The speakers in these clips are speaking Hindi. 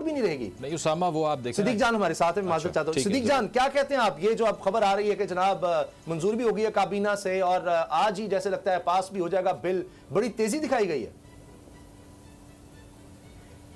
भी नहीं रहेगी। नहीं उसामा, वो आप देखें, सिद्दीक जान हमारे साथ में, माजरत चाहता हूं। सिद्दीक जान, क्या कहते हैं आप? ये जो अब खबर आ रही है कि जनाब मंजूर भी हो गई है काबीना से और आज ही जैसे लगता है पास भी हो जाएगा बिल, बड़ी तेजी दिखाई गई है।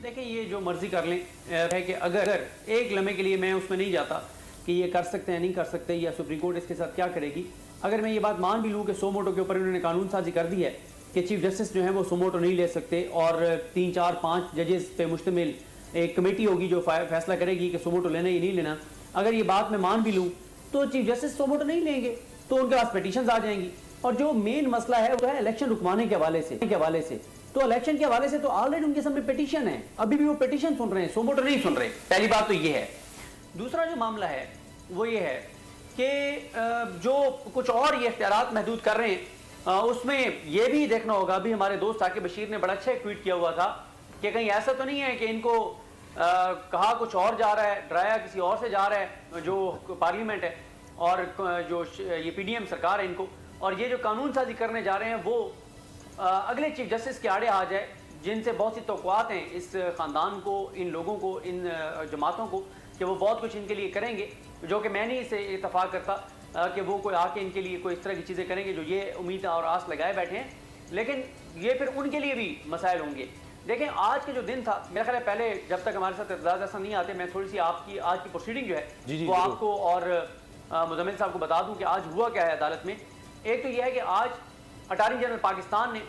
देखिए, ये जो मर्जी कर लें है कि अगर एक लम्हे के लिए मैं उसमें नहीं जाता कि ये कर सकते हैं नहीं कर सकते या सुप्रीम कोर्ट इसके साथ क्या करेगी। अगर मैं ये बात मान भी लूँ कि सो मोटो के ऊपर इन्होंने कानून साजी कर दी है कि चीफ जस्टिस जो है वो सो मोटो नहीं ले सकते और 3, 4, 5 जजेस पे मुश्तमिल एक कमेटी होगी जो फैसला करेगी कि सो मोटो लेना या नहीं लेना। अगर ये बात मैं मान भी लूँ तो चीफ जस्टिस सो मोटो नहीं लेंगे तो उनके पास पिटीशन आ जाएंगी। और जो मेन मसला है वो है इलेक्शन रुकवाने के हवाले से तो इलेक्शन के हवाले से तो ऑलरेडी उनके सामने पिटीशन है, अभी भी वो पिटीशन सुन रहे हैं, सो मोटो नहीं सुन रहे। पहली बात तो ये है। दूसरा जो मामला है वो ये है कि जो कुछ और ये इख्तियारात महदूद कर रहे हैं उसमें ये भी देखना होगा। अभी हमारे दोस्त साकिब बशीर ने बड़ा अच्छा एक ट्वीट किया हुआ था कि कहीं ऐसा तो नहीं है कि इनको कहा कुछ और जा रहा है, डराया किसी और से जा रहा है जो पार्लियामेंट है और जो ये पीडीएम सरकार है इनको, और ये जो कानून साजी करने जा रहे हैं वो अगले चीफ जस्टिस के आड़े आ जाए जिनसे बहुत सी तवक्कुआत हैं इस ख़ानदान को, इन लोगों को, इन जमातों को कि वो बहुत कुछ इनके लिए करेंगे, जो कि मैं नहीं इसे इत्तफाक करता कि वो कोई आके इनके लिए कोई इस तरह की चीज़ें करेंगे जो ये उम्मीद और आस लगाए बैठे हैं। लेकिन ये फिर उनके लिए भी मसाइल होंगे। देखें, आज के जो दिन था, मेरा ख्याल है पहले जब तक हमारे साथ एतजाज़ ऐसा नहीं आते, मैं थोड़ी सी आपकी आज की प्रोसीडिंग जो है वो आपको और मुज़म्मिल साहब को बता दूं कि आज हुआ क्या है अदालत में। एक तो यह है कि आज अटॉर्नी जनरल पाकिस्तान ने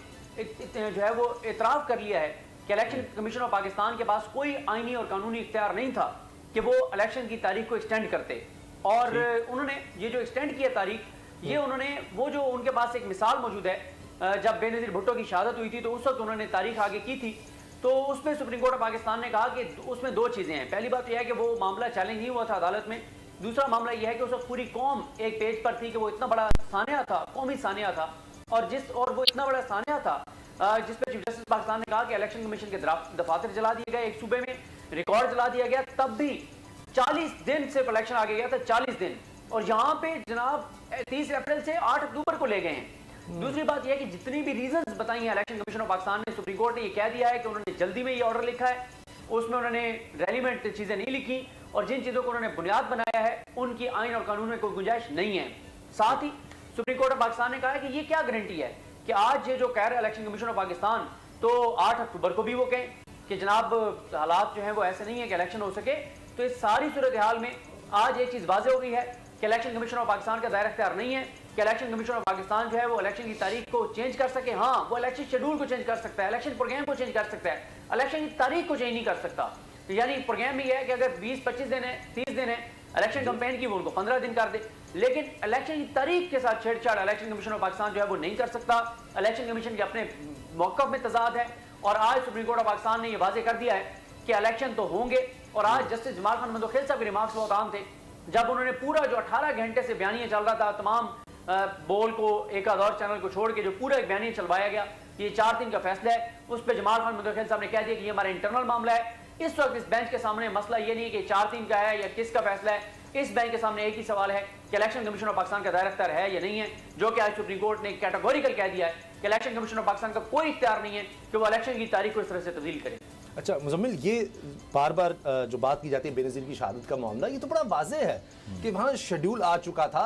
जो है वो एतराफ़ कर लिया है कि इलेक्शन कमीशन ऑफ पाकिस्तान के पास कोई आईनी और कानूनी इख्तियार नहीं था कि वो इलेक्शन की तारीख को एक्सटेंड करते। और उन्होंने ये जो एक्सटेंड किया तारीख, ये उन्होंने वो जो उनके पास एक मिसाल मौजूद है, जब बेनज़ीर भुट्टो की शहादत हुई थी तो उस वक्त उन्होंने तारीख आगे की थी, तो उसमें सुप्रीम कोर्ट ऑफ पाकिस्तान ने कहा कि उसमें दो चीज़ें हैं। पहली बात यह है कि वो मामला चैलेंज नहीं हुआ था अदालत में। दूसरा मामला यह है कि उस वक्त पूरी कौम एक पेज पर थी कि वो इतना बड़ा सानिया था, कौमी सानिया था, और वो इतना बड़ा सानिया था जिस पर चीफ जस्टिस पाकिस्तान ने कहा कि इलेक्शन कमीशन के दफातर जला दिए गए, एक सूबे में रिकॉर्ड जला दिया गया, तब भी 40 दिन से इलेक्शन आगे गया था, 40 दिन, और यहाँ पे जनाब 30 अप्रैल से 8 अक्टूबर को ले गए हैं। दूसरी बात यह है कि जितनी भी रीजंस बताई हैं इलेक्शन कमीशन ऑफ पाकिस्तान ने, सुप्रीम कोर्ट ने यह कह दिया है कि उन्होंने जल्दी में ये ऑर्डर लिखा है, उसमें उन्होंने रेलिवेंट चीजें नहीं लिखी, और जिन चीजों को उन्होंने बुनियाद बनाया है उनकी आइन और कानून में कोई गुंजाइश नहीं है। साथ ही सुप्रीम कोर्ट ऑफ पाकिस्तान ने कहा है कि ये क्या गारंटी है कि आज ये जो कह रहा है इलेक्शन कमीशन ऑफ पाकिस्तान, तो 8 अक्टूबर को भी वो कहें कि जनाब हालात जो हैं वो ऐसे नहीं है कि इलेक्शन हो सके। तो इस सारी सूरत हाल में आज एक चीज़ वाज़ेह हो गई है कि इलेक्शन कमीशन ऑफ पाकिस्तान का दायरा इख्तियार नहीं है कि इलेक्शन कमीशन ऑफ पाकिस्तान जो है वो इलेक्शन की तारीख को चेंज कर सके। हाँ, वो इलेक्शन शेड्यूल को चेंज कर सकता है, इलेक्शन प्रोग्राम को चेंज कर सकता है, इलेक्शन की तारीख को चेंज नहीं कर सकता। तो यानी प्रोग्राम में यह है कि अगर 20-25 दिन है, 30 दिन है इलेक्शन कैंपेन की, वो उनको 15 दिन कर दे, लेकिन इलेक्शन की तारीख के साथ छेड़छाड़ इलेक्शन कमीशन ऑफ पाकिस्तान जो है वो नहीं कर सकता। इलेक्शन कमीशन के अपने मौक़िफ़ में तजाद है, और आज सुप्रीम कोर्ट ऑफ पाकिस्तान ने यह वाज़ेह कर दिया है कि इलेक्शन तो होंगे। और आज जस्टिस जमाल खान मंदोखेल साहब के रिमार्क्स बहुत आम थे, जब उन्होंने पूरा जो 18 घंटे से बयानिया चल रहा था, तमाम बोल को, एक आधा चैनल को छोड़ के जो पूरा एक बयानिया चलवाया गया, ये 4 दिन का फैसला है, उस पर जमाल खान मंदोखेल साहब ने कह दिया कि ये हमारा इंटरनल मामला है। इस वक्त इस बेंच के सामने मसला ये नहीं कि 4-3 का है या किसका फैसला है, इस बेंच के सामने एक ही सवाल है कि इलेक्शन कमीशन ऑफ पाकिस्तान का दायरा इख्तियार है या नहीं है, जो कि आज सुप्रीम कोर्ट ने कैटेगोरिकल कह दिया है कि इलेक्शन कमीशन ऑफ पाकिस्तान का कोई इख्तियार नहीं है कि वो इलेक्शन की तारीख को इस तरह से तब्दील करे। अच्छा मुजम्मिल, ये बार बार जो बात की जाती है बेनज़ीर की शहादत का मामला, ये तो बड़ा वाज़ेह है कि वहाँ शेड्यूल आ चुका था।